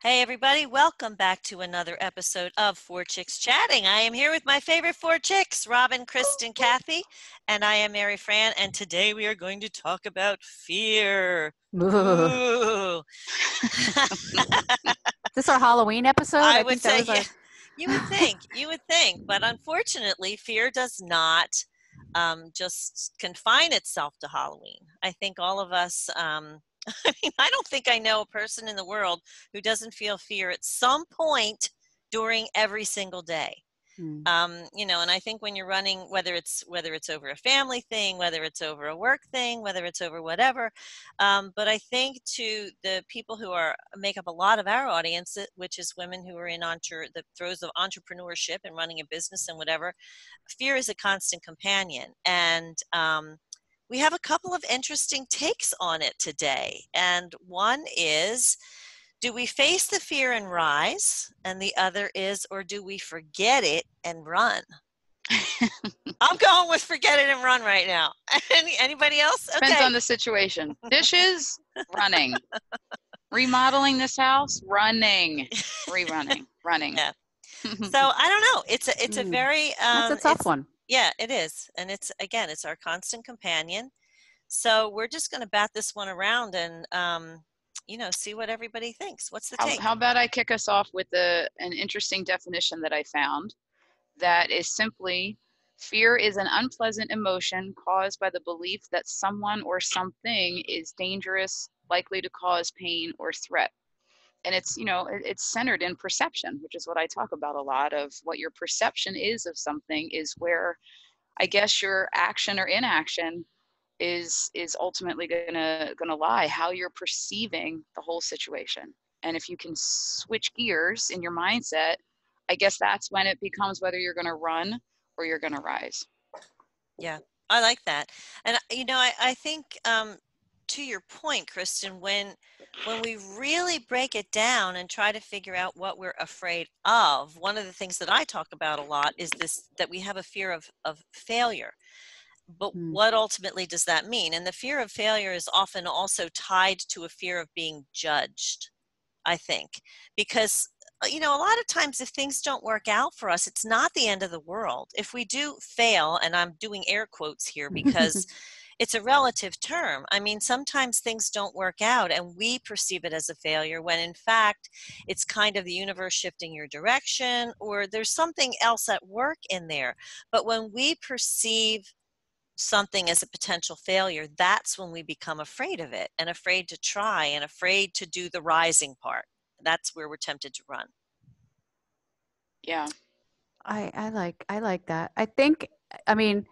Hey everybody, welcome back to another episode of Four Chicks Chatting. I am here with my favorite four chicks, Robin, Kristen, Kathy, and I am Mary Fran, and today we are going to talk about fear. Ooh. Ooh. Is this our Halloween episode? I I would think that say, was yeah, our. you would think, but unfortunately, fear does not just confine itself to Halloween. I think all of us, I mean, I don't think I know a person in the world who doesn't feel fear at some point during every single day. Hmm. And I think when you're running, whether it's over a family thing, whether it's over a work thing, whether it's over whatever, but I think to the people who are make up a lot of our audience, which is women who are in the throes of entrepreneurship and running a business and whatever, fear is a constant companion. And we have a couple of interesting takes on it today. And one is, do we face the fear and rise? And the other is, or do we forget it and run? I'm going with forget it and run right now. Anybody else? Depends Okay. on the situation. Dishes, running. Remodeling this house, running. Rerunning, running. Yeah. So I don't know. It's a Hmm. very That's a tough one. yeah, it is. And it's our constant companion. So we're just going to bat this one around and see what everybody thinks. What's the take? How about I kick us off with an interesting definition that I found that is simply fear is an unpleasant emotion caused by the belief that someone or something is dangerous, likely to cause pain or threat. And it's centered in perception, which is what I talk about a lot of. What your perception is of something is where I guess your action or inaction is ultimately gonna lie, how you're perceiving the whole situation. And if you can switch gears in your mindset, I guess that's when it becomes whether you're gonna run or you're gonna rise. Yeah, I like that. And I think to your point, Kristen, when we really break it down and try to figure out what we're afraid of, one of the things that I talk about a lot is this, that we have a fear of failure. But Hmm. what ultimately does that mean? And the fear of failure is often also tied to a fear of being judged, I think, because a lot of times if things don't work out for us, it's not the end of the world. If we do fail, and I'm doing air quotes here because it's a relative term. I mean, sometimes things don't work out and we perceive it as a failure when in fact it's kind of the universe shifting your direction or there's something else at work in there. But when we perceive something as a potential failure, that's when we become afraid of it and afraid to try and afraid to do the rising part. That's where we're tempted to run. Yeah. I like that. I mean,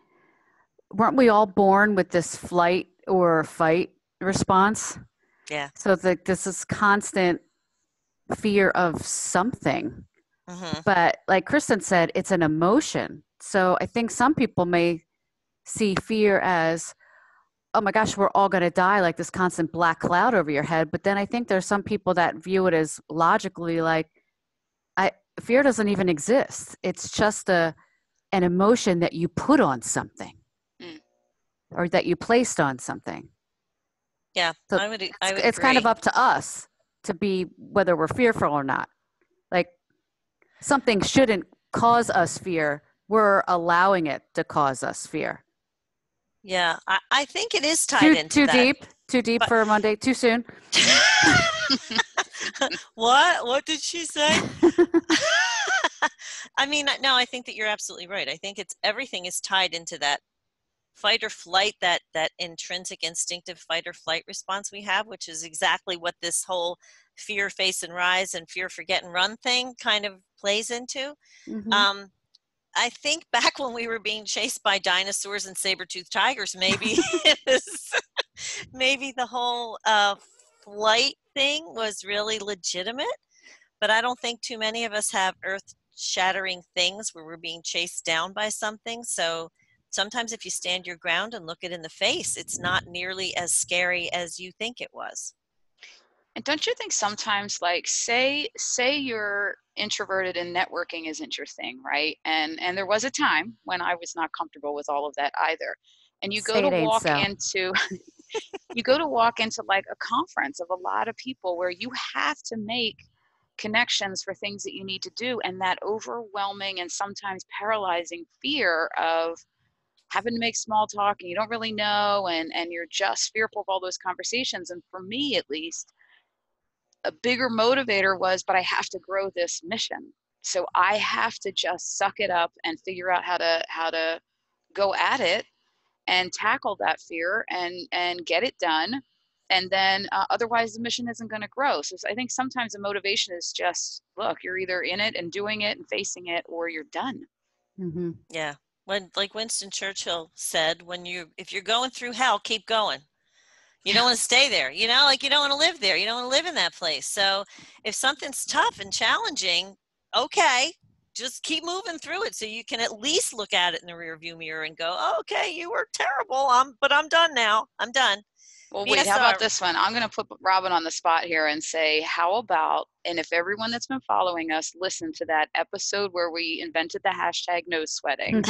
weren't we all born with this flight or fight response? Yeah. So this is constant fear of something. Hmm. But like Kristen said, it's an emotion. So I think some people may see fear as, oh my gosh, we're all going to die, like this constant black cloud over your head. But then I think there's some people that view it as logically like, I fear doesn't even exist. It's just an emotion that you put on something Mm. or that you placed on something. Yeah, So I would it's kind of agree. up to us to be whether we're fearful or not. Like something shouldn't cause us fear. We're allowing it to cause us fear. Yeah, I think it is tied Too into too that. deep. Too deep But for Monday. Too soon. what did she say? I mean, no, I think that you're absolutely right. I think it's everything is tied into that fight or flight, that intrinsic instinctive fight or flight response we have, which is exactly what this whole fear, face and rise, and fear, forget and run thing kind of plays into. Hmm. um, I think back when we were being chased by dinosaurs and saber-toothed tigers, maybe it was, maybe the whole flight thing was really legitimate, but I don't think too many of us have earth-shattering things where we're being chased down by something. So sometimes if you stand your ground and look it in the face, it's not nearly as scary as you think it was. And don't you think sometimes, like, say you're introverted and networking isn't your thing, right? And there was a time when I was not comfortable with all of that either. And you go Say to it ain't walk so. into you go to walk into like a conference of a lot of people where you have to make connections for things that you need to do, and that overwhelming and sometimes paralyzing fear of having to make small talk and you don't really know, and you're just fearful of all those conversations. And for me, at least, a bigger motivator was, but I have to grow this mission. So I have to just suck it up and figure out how to go at it and tackle that fear and get it done. And then otherwise the mission isn't going to grow. So I think sometimes the motivation is just, look, you're either in it and doing it and facing it, or you're done. Mm-hmm. Yeah. When, like Winston Churchill said, if you're going through hell, keep going. You don't want to stay there, you know, like you don't want to live there. You don't want to live in that place. So if something's tough and challenging, okay, just keep moving through it so you can at least look at it in the rearview mirror and go, oh, okay, you were terrible. But I'm done now. I'm done. Well, wait, how about this one? I'm going to put Robin on the spot here and say, how about, and if everyone that's been following us listened to that episode where we invented the hashtag nose sweating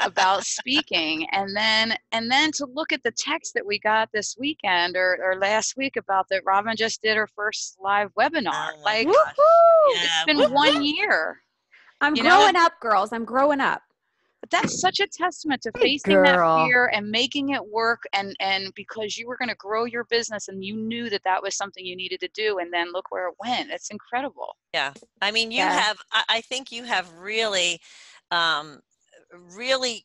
about speaking, and then to look at the text that we got this weekend or last week about that Robin just did her first live webinar. Oh like, yeah, it's been 1 year. I'm growing up, girls. I'm growing up. But that's such a testament to facing that fear and making it work, and because you were going to grow your business and you knew that was something you needed to do, and then look where it went. It's incredible. Yeah. I mean, I think you have really, really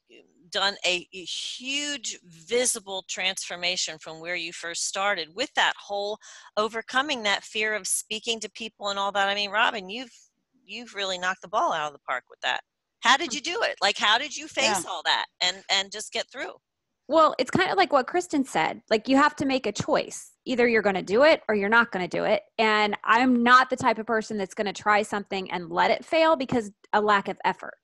done a huge visible transformation from where you first started with that whole overcoming that fear of speaking to people and all that. I mean, Robin, you've really knocked the ball out of the park with that. How did you do it? Like, how did you face all that and just get through? Well, it's kind of like what Kristen said. Like, you have to make a choice. Either you're going to do it or you're not going to do it. And I'm not the type of person that's going to try something and let it fail because a lack of effort.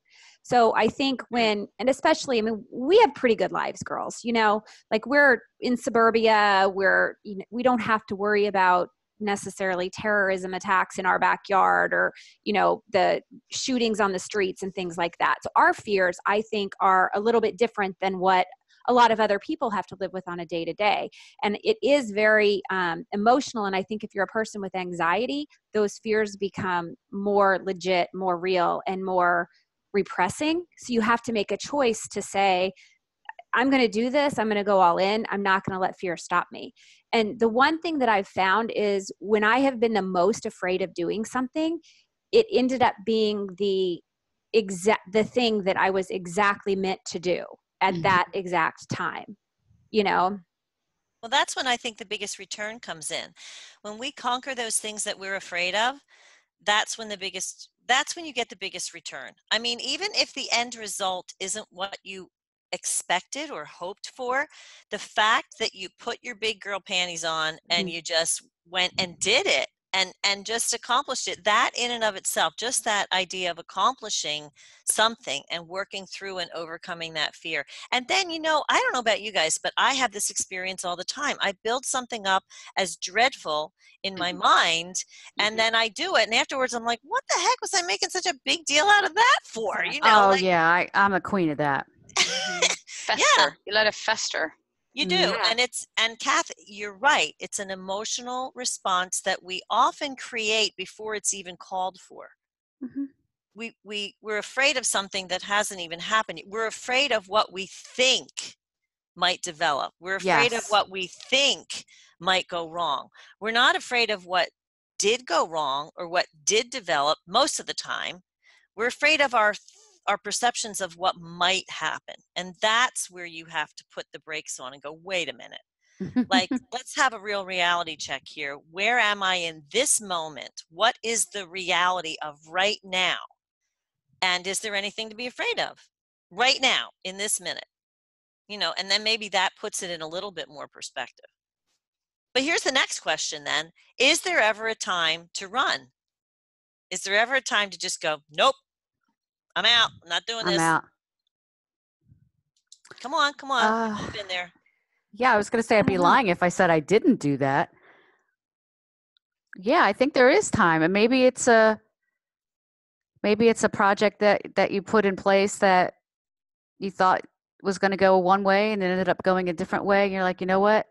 So I think and especially, I mean, we have pretty good lives, girls, you know, like we're in suburbia, we don't have to worry about necessarily terrorism attacks in our backyard or, you know, the shootings on the streets and things like that. So our fears, I think, are a little bit different than what a lot of other people have to live with on a day to day. And it is very emotional. And I think if you're a person with anxiety, those fears become more legit, more real, and more repressing. So you have to make a choice to say, I'm going to do this. I'm going to go all in. I'm not going to let fear stop me. And the one thing that I've found is when I have been the most afraid of doing something, it ended up being the thing that I was exactly meant to do at that exact time, you know? Well, that's when I think the biggest return comes in. When we conquer those things that we're afraid of, that's when you get the biggest return. I mean, even if the end result isn't what you expected or hoped for, the fact that you put your big girl panties on and you just went and did it and just accomplished it, that in and of itself, just that idea of accomplishing something and working through and overcoming that fear. And then, you know, I don't know about you guys, but I have this experience all the time. I build something up as dreadful in my mind, and then I do it, and afterwards I'm like, what the heck was I making such a big deal out of that for? You know, I'm a queen of that. Fester. Yeah. You let it fester. You do. And Kath, you're right. It's an emotional response that we often create before it's even called for. Mm-hmm. We're afraid of something that hasn't even happened. We're afraid of what we think might develop. We're afraid of what we think might go wrong. We're not afraid of what did go wrong or what did develop most of the time. We're afraid of our perceptions of what might happen. And that's where you have to put the brakes on and go, wait a minute. Like, let's have a real reality check here. Where am I in this moment? What is the reality of right now? And is there anything to be afraid of right now in this minute? You know, and then maybe that puts it in a little bit more perspective. But here's the next question then. Is there ever a time to run? Is there ever a time to just go, nope, I'm out. I'm not doing this. I'm out. Come on. You've been there. Yeah, I was going to say I'd be lying if I said I didn't do that. Yeah, I think there is time. And maybe it's a project that you put in place that you thought was going to go one way and it ended up going a different way. And you're like, you know what?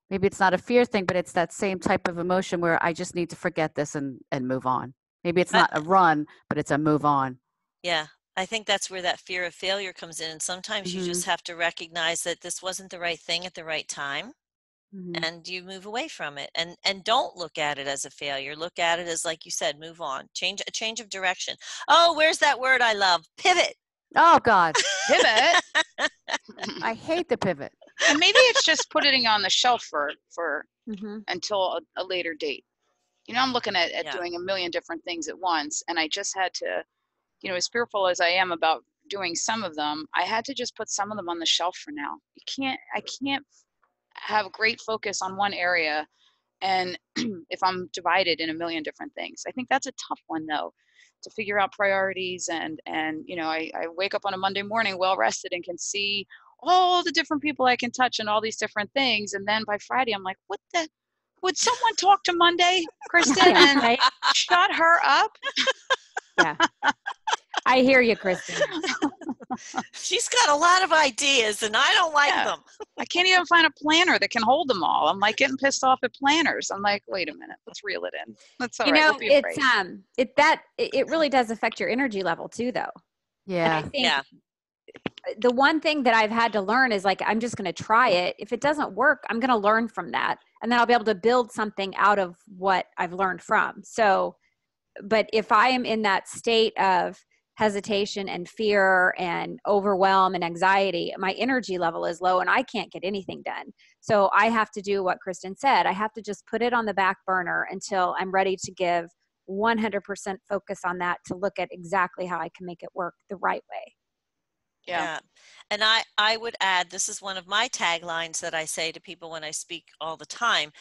Maybe it's not a fear thing, but it's that same type of emotion where I just need to forget this and move on. Maybe it's not a run, but it's a move on. Yeah, I think that's where that fear of failure comes in. And sometimes you just have to recognize that this wasn't the right thing at the right time, and you move away from it. And don't look at it as a failure. Look at it as, like you said, move on. A change of direction. Oh, where's that word I love? Pivot. Oh God, Pivot. I hate the pivot. And maybe it's just putting it on the shelf for until a later date. You know, I'm looking at doing a million different things at once, and I just had to, you know, as fearful as I am about doing some of them, I had to just put some of them on the shelf for now. I can't have great focus on one area, and if I'm divided in a million different things. I think that's a tough one though, to figure out priorities. And you know, I wake up on a Monday morning well rested and can see all the different people I can touch and all these different things, and then by Friday I'm like, what the, would someone talk to Monday, Kristen, and shut her up? Yeah. I hear you, Kristen. She's got a lot of ideas and I don't like them. I can't even find a planner that can hold them all. I'm like getting pissed off at planners. I'm like, wait a minute, let's reel it in. That's all right. You know, it really does affect your energy level too, though. Yeah. And I think the one thing that I've had to learn is, like, I'm just going to try it. If it doesn't work, I'm going to learn from that. And then I'll be able to build something out of what I've learned from. So, but if I am in that state of hesitation and fear and overwhelm and anxiety, my energy level is low and I can't get anything done. So I have to do what Kristen said. I have to just put it on the back burner until I'm ready to give 100% focus on that, to look at exactly how I can make it work the right way. Yeah. And I would add, this is one of my taglines that I say to people when I speak all the time: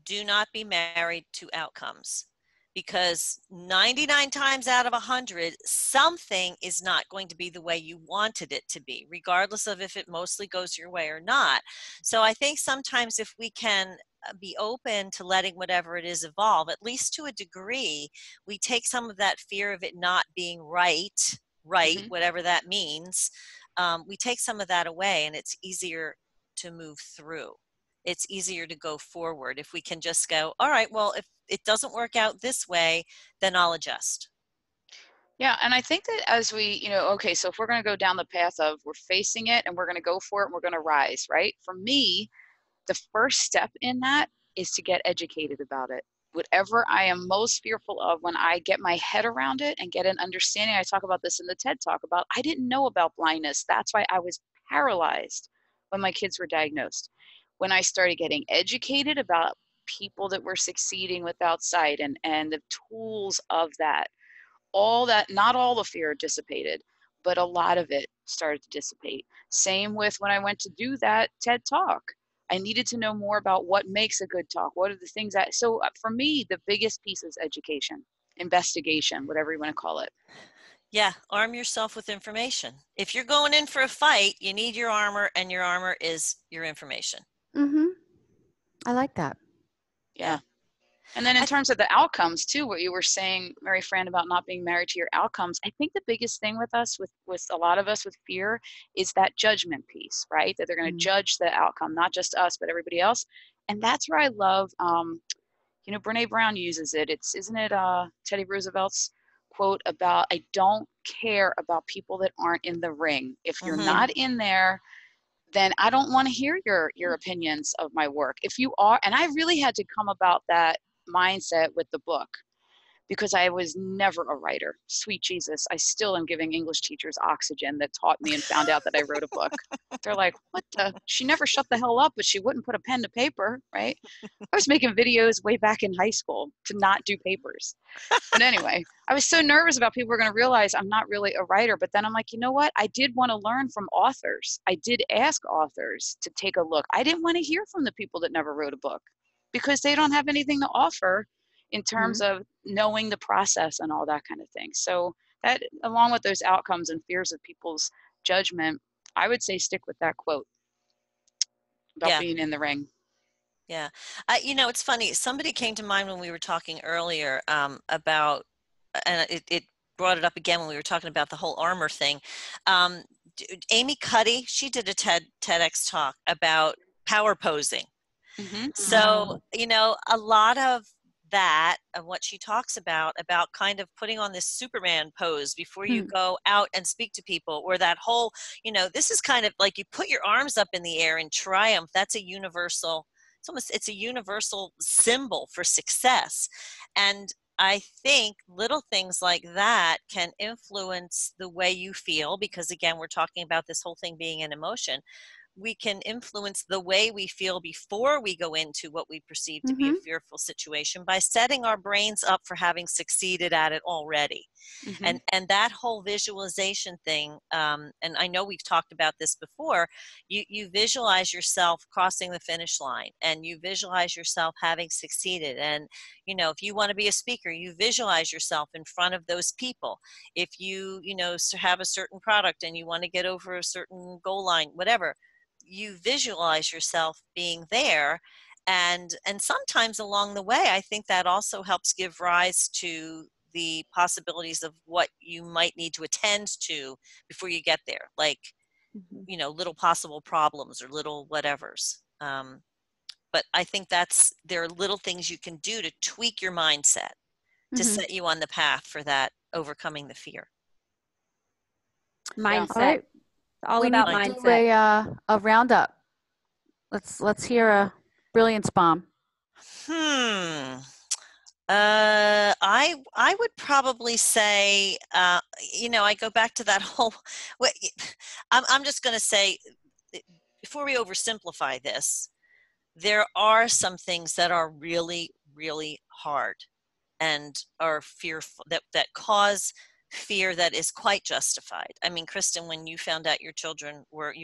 do not be married to outcomes. Because 99 times out of 100, something is not going to be the way you wanted it to be, regardless of if it mostly goes your way or not. So I think sometimes if we can be open to letting whatever it is evolve, at least to a degree, we take some of that fear of it not being right, whatever that means. We take some of that away, and it's easier to move through. It's easier to go forward if we can just go, all right, well, if it doesn't work out this way, then I'll adjust. Yeah, and I think that as we, you know, okay, so if we're going to go down the path of we're facing it and we're going to go for it and we're going to rise, right? For me, the first step in that is to get educated about it. Whatever I am most fearful of, when I get my head around it and get an understanding, I talk about this in the TED Talk about, I didn't know about blindness. That's why I was paralyzed when my kids were diagnosed. When I started getting educated about people that were succeeding without sight and the tools of that, all that, not all the fear dissipated, but a lot of it started to dissipate. Same with when I went to do that TED Talk. I needed to know more about what makes a good talk. What are the things that, so for me, the biggest piece is education, investigation, whatever you want to call it. Yeah, arm yourself with information. If you're going in for a fight, you need your armor, and your armor is your information. I like that. Yeah. And then in terms of the outcomes too, what you were saying, Mary Fran, about not being married to your outcomes, I think the biggest thing with us, with a lot of us with fear, is that judgment piece, right? That they're going to judge the outcome, not just us, but everybody else. And that's where I love, you know, Brene Brown uses it. Isn't it Teddy Roosevelt's quote about, I don't care about people that aren't in the ring. If you're not in there, then I don't want to hear your opinions of my work. If you are, and I really had to come about that mindset with the book, because I was never a writer. Sweet Jesus, I still am giving English teachers oxygen that taught me and found out that I wrote a book. They're like, what the? She never shut the hell up, but she wouldn't put a pen to paper, right? I was making videos way back in high school to not do papers. But anyway, I was so nervous about people were going to realize I'm not really a writer. But then I'm like, you know what? I did want to learn from authors. I did ask authors to take a look. I didn't want to hear from the people that never wrote a book, because they don't have anything to offer in terms of knowing the process and all that kind of thing. So that, along with those outcomes and fears of people's judgment, I would say stick with that quote about being in the ring. Yeah. You know, it's funny. Somebody came to mind when we were talking earlier about, and it brought it up again when we were talking about the whole armor thing. Amy Cuddy, she did a TEDx talk about power posing. Mhm. So, a lot of that, of what she talks about kind of putting on this Superman pose before you go out and speak to people, or that whole, this is kind of like you put your arms up in the air in triumph. That's a universal, it's a universal symbol for success. And I think little things like that can influence the way you feel, because again, we're talking about this whole thing being an emotion. We can influence the way we feel before we go into what we perceive to be a fearful situation by setting our brains up for having succeeded at it already. Mhm. And that whole visualization thing, and I know we've talked about this before, you visualize yourself crossing the finish line, and you visualize yourself having succeeded. And if you want to be a speaker, you visualize yourself in front of those people. If you have a certain product and you want to get over a certain goal line, whatever, you visualize yourself being there. And sometimes along the way, I think that also helps give rise to the possibilities of what you might need to attend to before you get there, like little possible problems or little whatevers. But I think there are little things you can do to tweak your mindset to set you on the path for that, overcoming the fear. Mindset. All right. All we about need to mindset. do a roundup. Let's hear a brilliance bomb. I would probably say, I go back to that whole. I'm just going to say, before we oversimplify this, there are some things that are really, really hard and are fearful, that cause fear that is quite justified. I mean, Kristen, when you found out you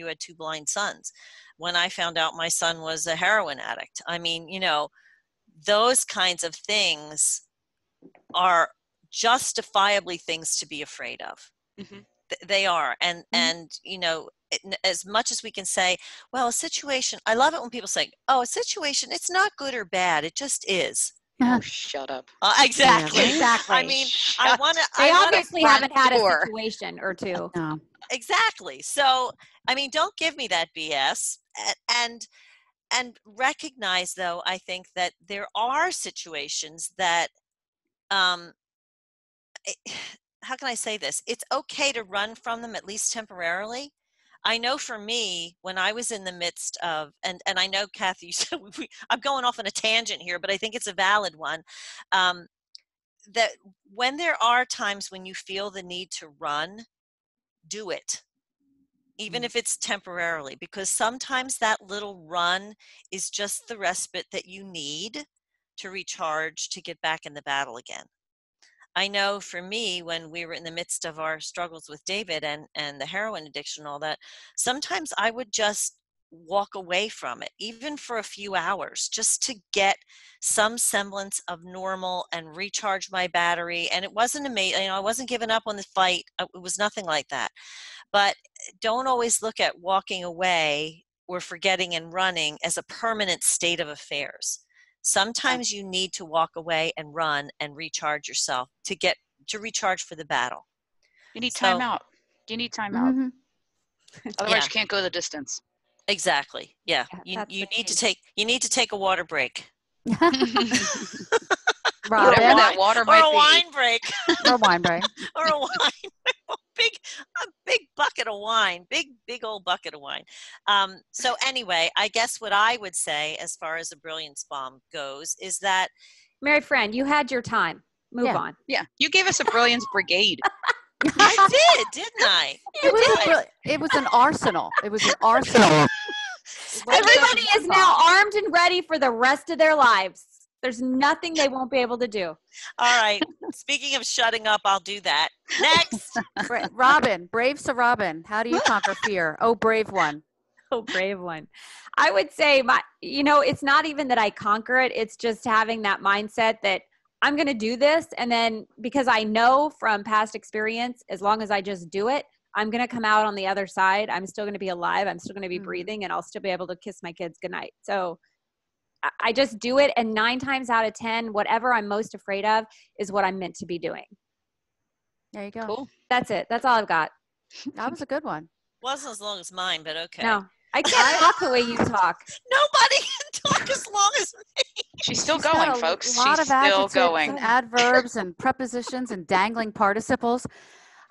had 2 blind sons, when I found out my son was a heroin addict, I mean, those kinds of things are justifiably things to be afraid of. They are. And as much as we can say, well, a situation, I love it when people say, oh, a situation, it's not good or bad, it just is. Oh, shut up. Exactly. Yeah, right? Exactly. I mean, I want to. They obviously haven't had a door. situation or two. No. Exactly. So, I mean, don't give me that BS. And recognize, though, I think that there are situations that, how can I say this? It's okay to run from them, at least temporarily. I know for me, when I was in the midst of, and I know, Kathy, you said I'm going off on a tangent here, but I think it's a valid one, that when there are times when you feel the need to run, do it, even if it's temporarily, because sometimes that little run is just the respite that you need to recharge, to get back in the battle again. I know for me, when we were in the midst of our struggles with David and the heroin addiction and all that, sometimes I would just walk away from it, even for a few hours, just to get some semblance of normal and recharge my battery. And it wasn't amazing. I wasn't giving up on the fight. It was nothing like that. But don't always look at walking away or forgetting and running as a permanent state of affairs. Sometimes you need to walk away and run and recharge yourself to recharge for the battle. You need time out. You need time out. Otherwise, you can't go the distance. Exactly. Yeah. You need to take a water break. Whatever that water might be. Or a wine break. Or a wine break. Or a wine. A big bucket of wine. Big old bucket of wine. So anyway, I guess what I would say as far as a brilliance bomb goes is that, Mary Friend, you had your time. Move on. Yeah. You gave us a brilliance brigade. I did, didn't I? It was an arsenal. It was an arsenal. Everybody is now armed and ready for the rest of their lives. There's nothing they won't be able to do. All right. Speaking of shutting up, I'll do that. Next. Robin, brave Sir Robin. How do you conquer fear? Oh, brave one. Oh, brave one. I would say it's not even that I conquer it. It's just having that mindset that I'm going to do this. And then because I know from past experience, as long as I just do it, I'm going to come out on the other side. I'm still going to be alive. I'm still going to be breathing, and I'll still be able to kiss my kids goodnight. So I just do it. And 9 times out of 10, whatever I'm most afraid of is what I'm meant to be doing. There you go. Cool. That's it. That's all I've got. That was a good one. Wasn't as long as mine, but okay. No, I can't talk the way you talk. Nobody can talk as long as me. She's still She's got going, a folks. lot She's of still adjectives going. and adverbs and prepositions and dangling participles.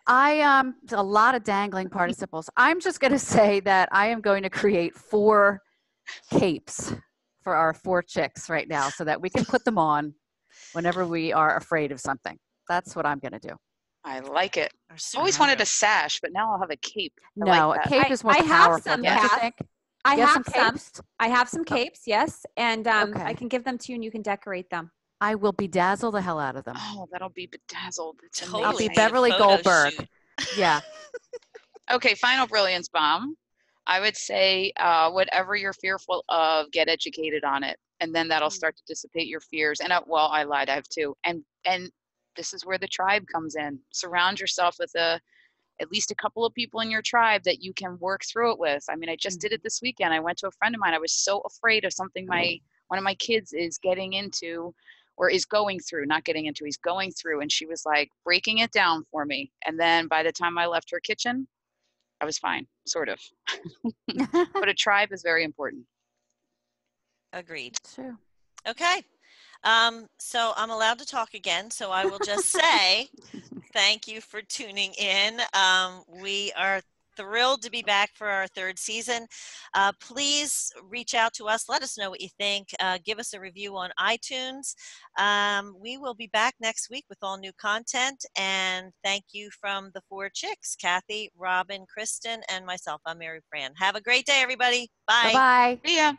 A lot of dangling participles. I'm just going to say that I am going to create 4 capes for our 4 chicks right now so that we can put them on whenever we are afraid of something. That's what I'm going to do. I like it. Our I've always wanted a sash, but now I'll have a cape. I No, like a that. cape is more I have powerful, some, don't you Kath. think? I You have have some some. capes? I have some capes, yes, and Okay. I can give them to you, and you can decorate them. I will bedazzle the hell out of them. Oh, that'll be bedazzled. It's Totally I'll be amazing. need a Beverly photo Goldberg. shoot. Yeah. Okay, final brilliance bomb. I would say whatever you're fearful of, get educated on it, and then that'll start to dissipate your fears. And well, I lied. I have 2. And this is where the tribe comes in. Surround yourself with at least a couple of people in your tribe that you can work through it with. I mean, I just did it this weekend. I went to a friend of mine. I was so afraid of something one of my kids is getting into, or is going through, not getting into, he's going through. And she was like breaking it down for me. And then by the time I left her kitchen, I was fine, sort of. But a tribe is very important. Agreed. Sure. Okay. So I'm allowed to talk again. So I will just say thank you for tuning in. We are thrilled to be back for our 3rd season. Please reach out to us. Let us know what you think. Give us a review on iTunes. We will be back next week with all new content. And thank you from the 4 chicks, Kathy, Robin, Kristen, and myself. I'm Mary Fran. Have a great day, everybody. Bye. Bye-bye. See ya.